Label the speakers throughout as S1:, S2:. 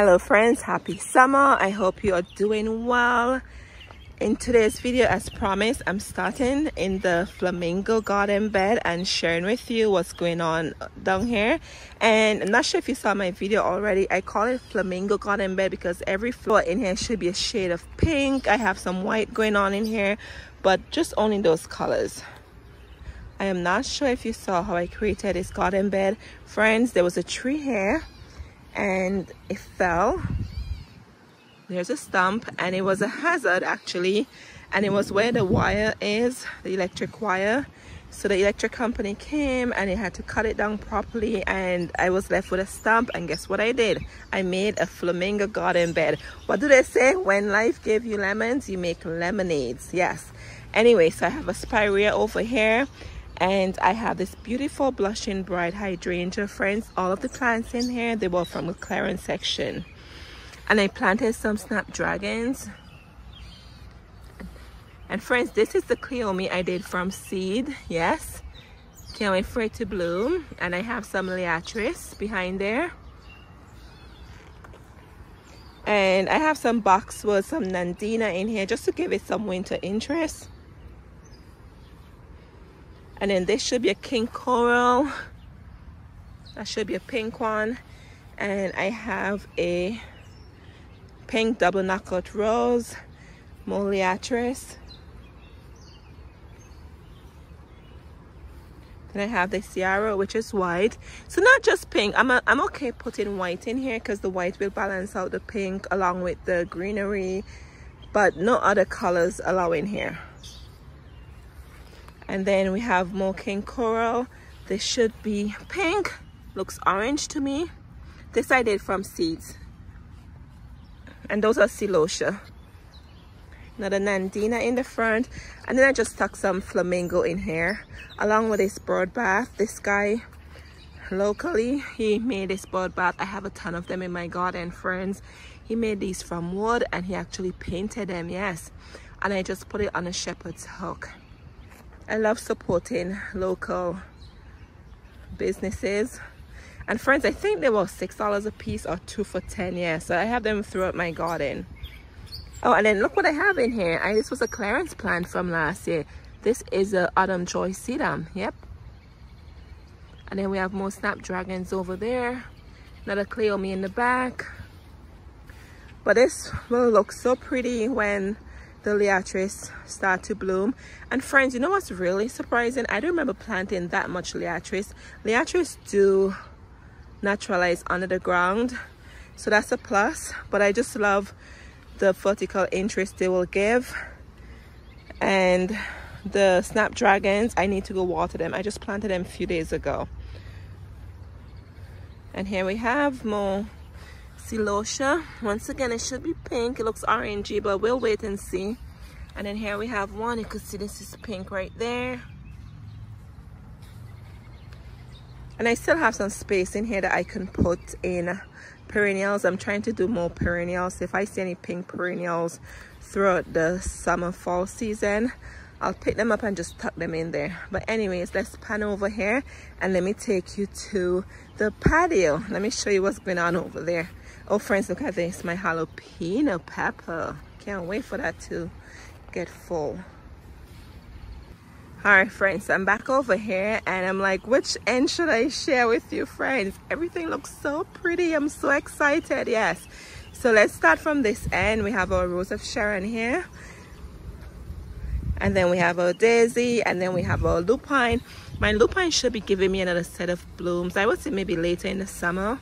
S1: Hello friends, happy summer. I hope you are doing well. In today's video, as promised, I'm starting in the flamingo garden bed and sharing with you what's going on down here. And I'm not sure if you saw my video already. I call it flamingo garden bed because every floor in here should be a shade of pink. I have some white going on in here, but just only those colors. I am not sure if you saw how I created this garden bed. Friends, there was a tree here and it fell. There's a stump and it was a hazard actually, and it was where the wire is, the electric wire. So the electric company came and they had to cut it down properly, and I was left with a stump. And guess what I did? I made a flamingo garden bed. What do they say? When life gave you lemons, you make lemonades. Yes. Anyway, so I have a spirea over here, and I have this beautiful blushing bright hydrangea. Friends, all of the plants in here, they were from the clearance section. And I planted some snapdragons. And friends, this is the cleome I did from seed. Yes. Can't wait for it to bloom. And I have some liatris behind there. And I have some boxwood, some nandina in here just to give it some winter interest. And then this should be a king coral. That should be a pink one. And I have a pink double knockout rose, moliatris. Then I have the Sierra, which is white. So not just pink. I'm okay putting white in here because the white will balance out the pink along with the greenery, but no other colors allowed in here. And then we have more king coral. This should be pink. Looks orange to me. This I did from seeds. And those are celosia. Another nandina in the front. And then I just stuck some flamingo in here along with this bird bath. This guy locally, he made this bird bath. I have a ton of them in my garden, friends. He made these from wood and he actually painted them. Yes. And I just put it on a shepherd's hook. I love supporting local businesses. And friends, I think they were $6 a piece or 2 for $10. Yeah, so I have them throughout my garden. Oh, and then look what I have in here. This was a clearance plant from last year. This is a autumn joy sedum. Yep. And then we have more snapdragons over there. Another cleome in the back. But this will look so pretty when the liatris start to bloom. And friends, you know what's really surprising? I don't remember planting that much liatris. Liatris do naturalize under the ground, so that's a plus. But I just love the vertical interest they will give. And the snapdragons, I need to go water them. I just planted them a few days ago. And here we have more celosia. Once again, it should be pink. It looks orangey, but we'll wait and see. And then here we have one. You could see this is pink right there. And I still have some space in here that I can put in perennials. I'm trying to do more perennials. If I see any pink perennials throughout the summer fall season, I'll pick them up and just tuck them in there. But anyways, let's pan over here and let me take you to the patio. Let me show you what's going on over there. Oh friends, look at this, my jalapeno pepper. Can't wait for that to get full. All right friends, I'm back over here and I'm like, which end should I share with you, friends? Everything looks so pretty. I'm so excited. Yes, so let's start from this end. We have our Rose of Sharon here, and then we have our daisy, and then we have our lupine. My lupine should be giving me another set of blooms, I would say maybe later in the summer.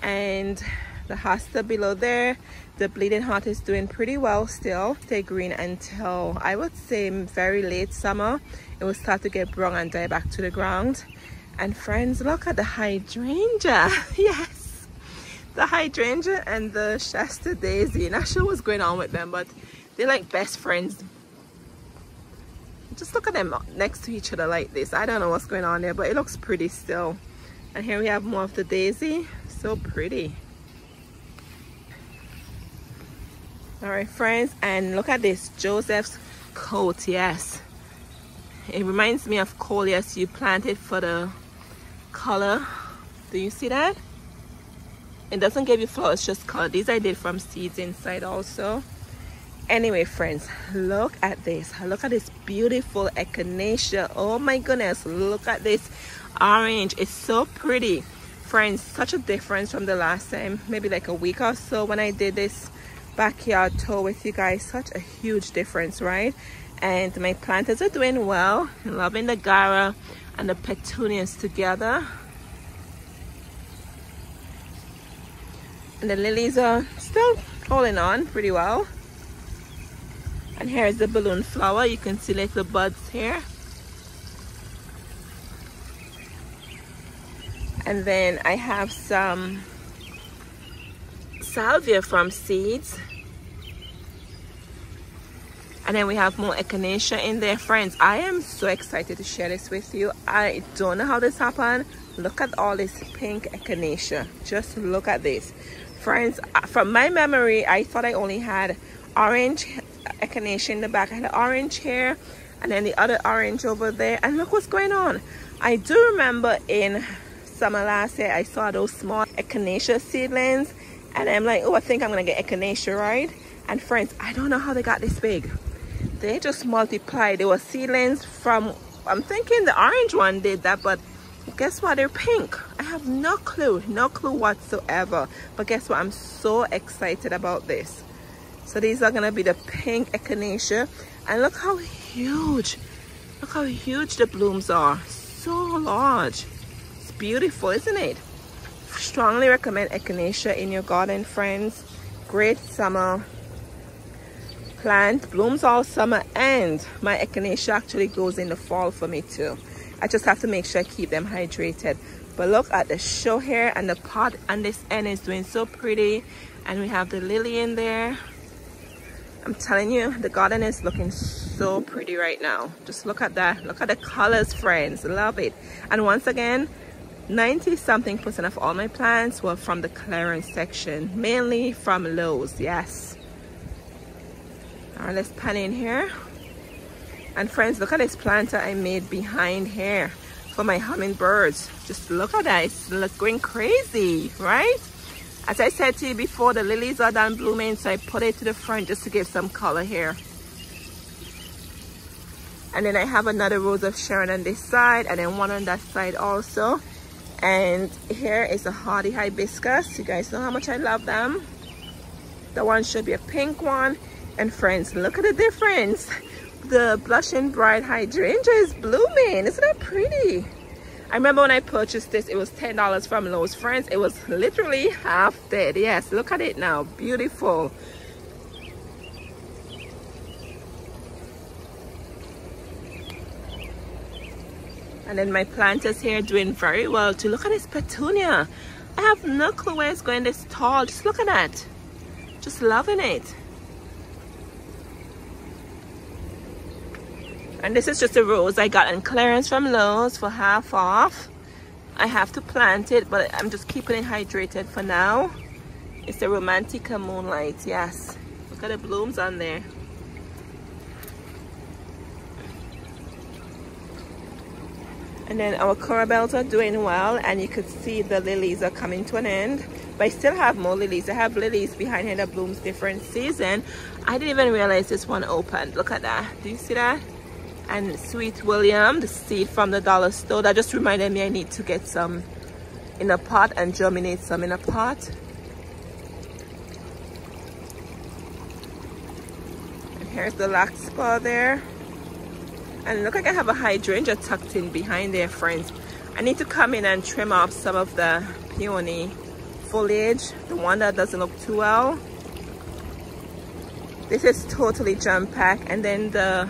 S1: And the hosta below there, the bleeding heart is doing pretty well still. Stay green until I would say very late summer. It will start to get brown and die back to the ground. And friends, look at the hydrangea. Yes, the hydrangea and the Shasta daisy. Not sure what's going on with them, but they're like best friends. Just look at them next to each other like this. I don't know what's going on there, but it looks pretty still. And here we have more of the daisy. So pretty. All right friends, and look at this Joseph's coat. Yes, it reminds me of coleus you planted for the color. Do you see that? It doesn't give you flowers, just color. These I did from seeds inside also. Anyway, friends, look at this. Look at this beautiful echinacea. Oh my goodness, look at this orange. It's so pretty. Friends, such a difference from the last time, maybe like a week or so when I did this backyard tour with you guys. Such a huge difference, right? And my planters are doing well. Loving the Gara and the petunias together. And the lilies are still holding on pretty well. And here's the balloon flower. You can see little buds here. And then I have some salvia from seeds. And then we have more echinacea in there. Friends, I am so excited to share this with you. I don't know how this happened. Look at all this pink echinacea. Just look at this. Friends, from my memory, I thought I only had orange echinacea in the back. I had orange here and then the other orange over there. And look what's going on. I do remember in summer last year, I saw those small echinacea seedlings. And I'm like, oh, I think I'm going to get echinacea, right? And friends, I don't know how they got this big. They just multiplied. They were seedlings from, I'm thinking the orange one did that, but guess what? They're pink. I have no clue whatsoever. But guess what? I'm so excited about this. So these are gonna be the pink echinacea. And look how huge the blooms are. So large. It's beautiful, isn't it? Strongly recommend echinacea in your garden, friends. Great summer plant, blooms all summer, and my echinacea actually goes in the fall for me too. I just have to make sure I keep them hydrated. But look at the show here, and the pot on this end is doing so pretty. And we have the lily in there. I'm telling you, the garden is looking so pretty right now. Just look at that. Look at the colors, friends. Love it. And once again, 90-something% of all my plants were from the clearance section, mainly from Lowe's. Yes. All right, let's pan in here. And friends, look at this planter I made behind here for my hummingbirds. Just look at that. It's going crazy, right? As I said to you before, the lilies are done blooming, so I put it to the front just to give some color here. And then I have another rose of Sharon on this side, and then one on that side also. And here is a hardy hibiscus. You guys know how much I love them. The one should be a pink one. And friends, look at the difference. The blushing bright hydrangea is blooming. Isn't that pretty? I remember when I purchased this, it was $10 from Lowe's. Friends, it was literally half dead. Yes, look at it now. Beautiful. And then my planters here doing very well too. Look at this petunia. I have no clue where it's going this tall. Just look at that. Just loving it. And this is just a rose I got on clearance from Lowe's for half off. I have to plant it, but I'm just keeping it hydrated for now. It's the Romantica Moonlight, yes. Look at the blooms on there. And then our corabels are doing well, and you could see the lilies are coming to an end. But I still have more lilies. I have lilies behind here that blooms different season. I didn't even realize this one opened. Look at that. Do you see that? And Sweet William, the seed from the dollar store, that just reminded me I need to get some in a pot and germinate some in a pot. And here's the larkspur there. And look like I have a hydrangea tucked in behind there, friends. I need to come in and trim off some of the peony foliage, the one that doesn't look too well. This is totally jam-packed. And then the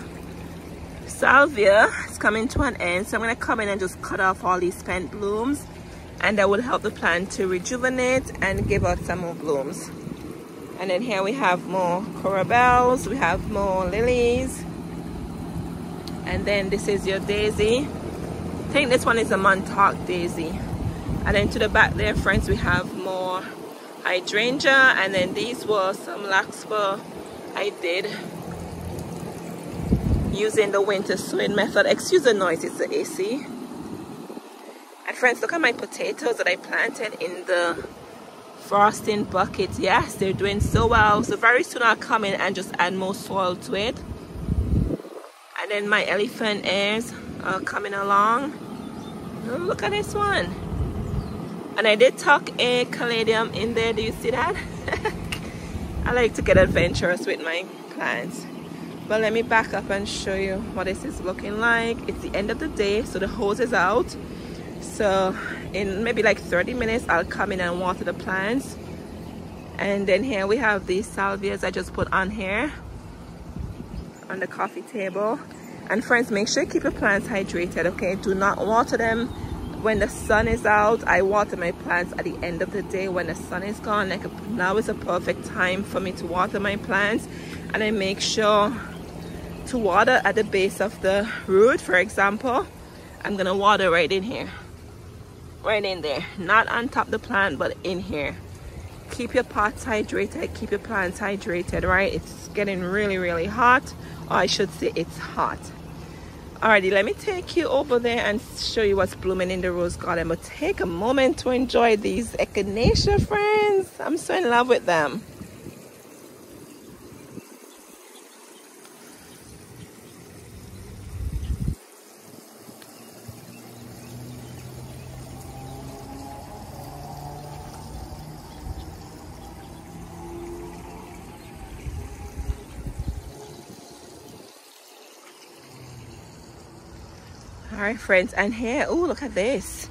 S1: Salvia is coming to an end, so I'm going to come in and just cut off all these spent blooms, and that will help the plant to rejuvenate and give out some more blooms. And then here we have more corabels, we have more lilies, and then this is your daisy. I think this one is a Montauk daisy. And then to the back there, friends, we have more hydrangea, and then these were some larkspur I did using the winter sowing method. Excuse the noise, it's the AC. And friends, look at my potatoes that I planted in the frosting buckets. Yes, they're doing so well. So very soon I'll come in and just add more soil to it. And then my elephant ears are coming along. Oh, look at this one. And I did tuck a caladium in there. Do you see that? I like to get adventurous with my plants. But let me back up and show you what this is looking like. It's the end of the day, so the hose is out. So in maybe like 30 minutes, I'll come in and water the plants. And then here we have these salvias I just put on here on the coffee table. And friends, make sure you keep your plants hydrated, okay? Do not water them when the sun is out. I water my plants at the end of the day when the sun is gone. Like now is a perfect time for me to water my plants. And I make sure to water at the base of the root. For example, I'm gonna water right in here, right in there, not on top of the plant, but in here. Keep your pots hydrated, keep your plants hydrated, right? It's getting really hot, or I should say it's hot. Alrighty, let me take you over there and show you what's blooming in the rose garden. But take a moment to enjoy these Echinacea, friends. I'm so in love with them. All right, friends, and here, oh, look at this.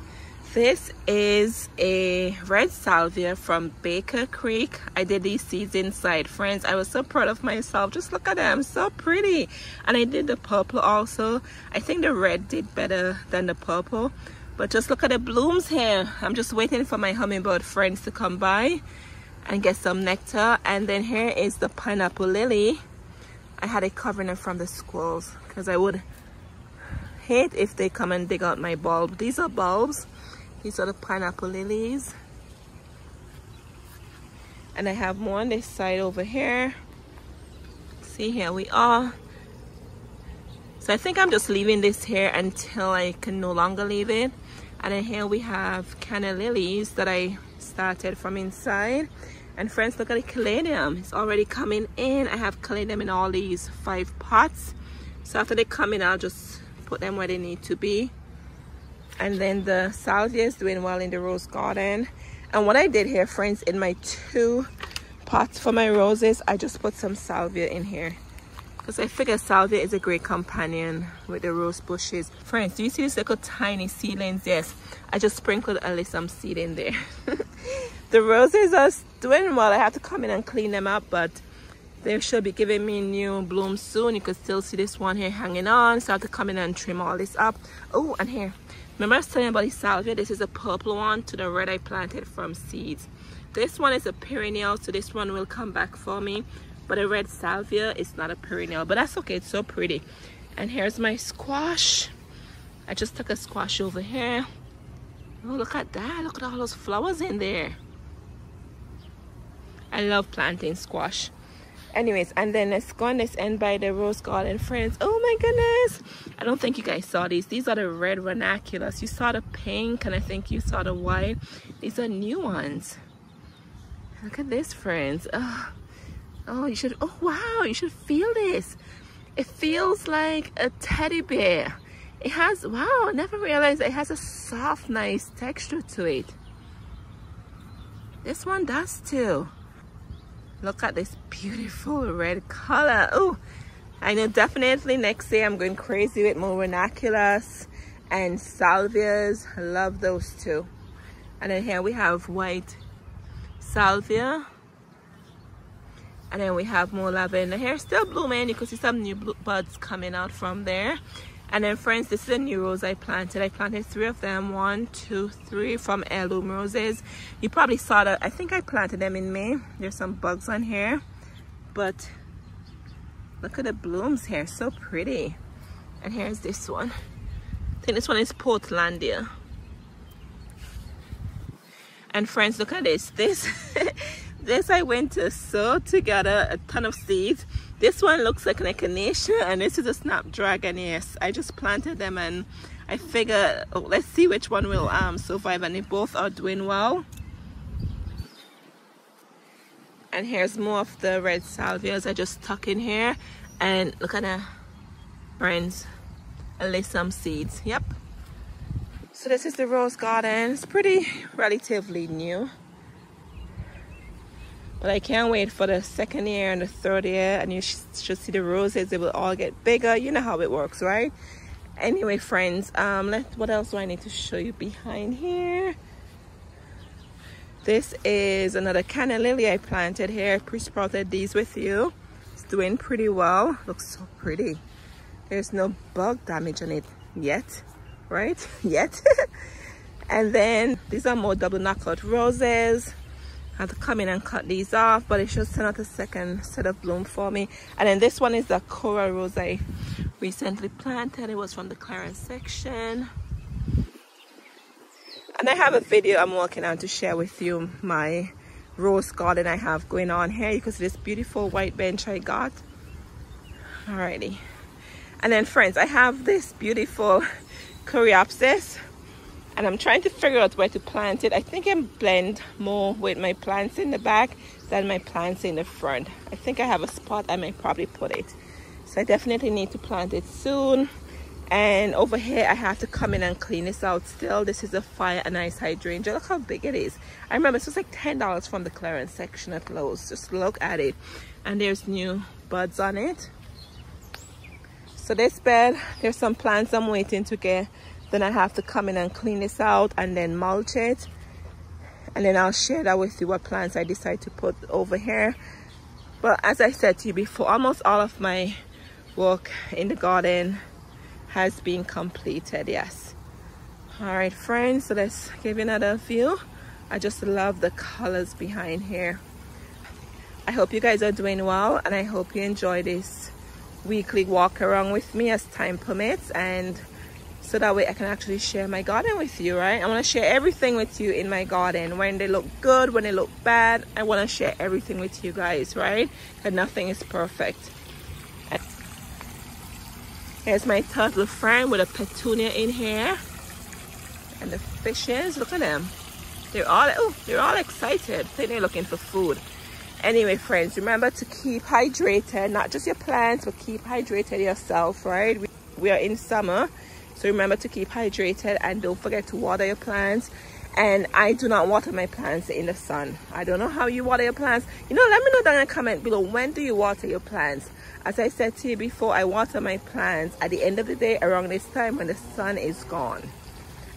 S1: This is a red salvia from Baker Creek. I did these seeds inside, friends. I was so proud of myself. Just look at them, so pretty. And I did the purple also. I think the red did better than the purple, but just look at the blooms here. I'm just waiting for my hummingbird friends to come by and get some nectar. And then here is the pineapple lily. I had it covering it from the squirrels because I would hate if they come and dig out my bulb. These are bulbs. These are the pineapple lilies. And I have more on this side over here. See, here we are. So I think I'm just leaving this here until I can no longer leave it. And then here we have canna lilies that I started from inside. And friends, look at the caladium. It's already coming in. I have caladium in all these 5 pots. So after they come in, I'll just put them where they need to be. And then the salvia is doing well in the rose garden. And what I did here, friends, in my 2 pots for my roses, I just put some salvia in here because I figure salvia is a great companion with the rose bushes. Friends, do you see these little tiny seedlings? Yes, I just sprinkled a little seed in there. The roses are doing well. I have to come in and clean them up, but they should be giving me new blooms soon. You can still see this one here hanging on, so I have to come in and trim all this up. Oh, and here, remember I was telling you about the salvia? This is a purple one to the red I planted from seeds. This one is a perennial, so this one will come back for me. But a red salvia is not a perennial, but that's okay, it's so pretty. And here's my squash. I just took a squash over here. Oh, look at that. Look at all those flowers in there. I love planting squash. Anyways, and then let's go on this end by the rose garden, friends. Oh my goodness, I don't think you guys saw these. These are the red ranunculus. You saw the pink and I think you saw the white. These are new ones. Look at this, friends. Oh, you should, oh wow, you should feel this. It feels like a teddy bear. It has, wow, I never realized it has a soft, nice texture to it. This one does too. Look at this beautiful red color. Oh, I know definitely next day I'm going crazy with more ranunculus and salvias. I love those too. And then here we have white salvia. And then we have more lavender here, still blooming. You can see some new buds coming out from there. And then friends, this is a new rose I planted. I planted 3 of them, 1, 2, 3 from heirloom roses. You probably saw that. I think I planted them in May. There's some bugs on here, but look at the blooms here, so pretty. And here's this one. I think this one is Portlandia. And friends, look at this. This I went to sow together a ton of seeds. This one looks like an echinacea and this is a snapdragon. Yes, I just planted them and I figured, oh, let's see which one will survive, and they both are doing well. And here's more of the red salvias I just tuck in here. And look at that, friends. I lay some seeds. Yep. So this is the rose garden. It's pretty relatively new. But I can't wait for the second year and the third year. And you should see the roses. They will all get bigger. You know how it works, right? Anyway, friends, what else do I need to show you behind here? This is another canna lily I planted here. I pre-sprouted these with you. It's doing pretty well. Looks so pretty. There's no bug damage on it yet, right? Yet. And then these are more double knockout roses. I have to come in and cut these off, but it should send out a second set of bloom for me. And then this one is the coral rose I recently planted. It was from the clearance section. And I have a video I'm working on to share with you my rose garden I have going on here. You can see this beautiful white bench I got. Alrighty. And then friends, I have this beautiful coreopsis. And I'm trying to figure out where to plant it. I think I blend more with my plants in the back than my plants in the front. I think I have a spot I may probably put it. So I definitely need to plant it soon. And over here I have to come in and clean this out still. This is a fire and ice hydrangea. Look how big it is. I remember this was like $10 from the clearance section at Lowe's. Just look at it. And there's new buds on it. So this bed, there's some plants I'm waiting to get. Then I have to come in and clean this out and then mulch it. And then I'll share that with you what plants I decide to put over here. But as I said to you before, almost all of my work in the garden has been completed. Yes. All right, friends, so let's give you another view. I just love the colors behind here. I hope you guys are doing well, and I hope you enjoy this weekly walk around with me as time permits, and so that way I can actually share my garden with you, right? I want to share everything with you in my garden. When they look good, when they look bad, I want to share everything with you guys, right? And nothing is perfect. Here's my turtle friend with a petunia in here. And the fishes, look at them. They're all excited. I think they're looking for food. Anyway, friends, remember to keep hydrated, not just your plants, but keep hydrated yourself, right? We are in summer, so remember to keep hydrated and don't forget to water your plants. And I do not water my plants in the sun. I don't know how you water your plants. You know, let me know down in the comment below, when do you water your plants? As I said to you before, I water my plants at the end of the day around this time when the sun is gone.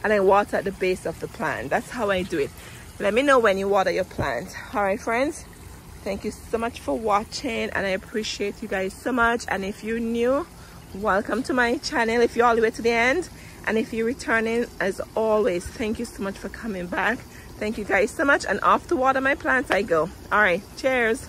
S1: And I water at the base of the plant. That's how I do it. Let me know when you water your plants. All right, friends. Thank you so much for watching, and I appreciate you guys so much. And if you're new, welcome to my channel if you're all the way to the end. And if you're returning, as always, thank you so much for coming back. Thank you guys so much. And off to water my plants I go. All right, cheers.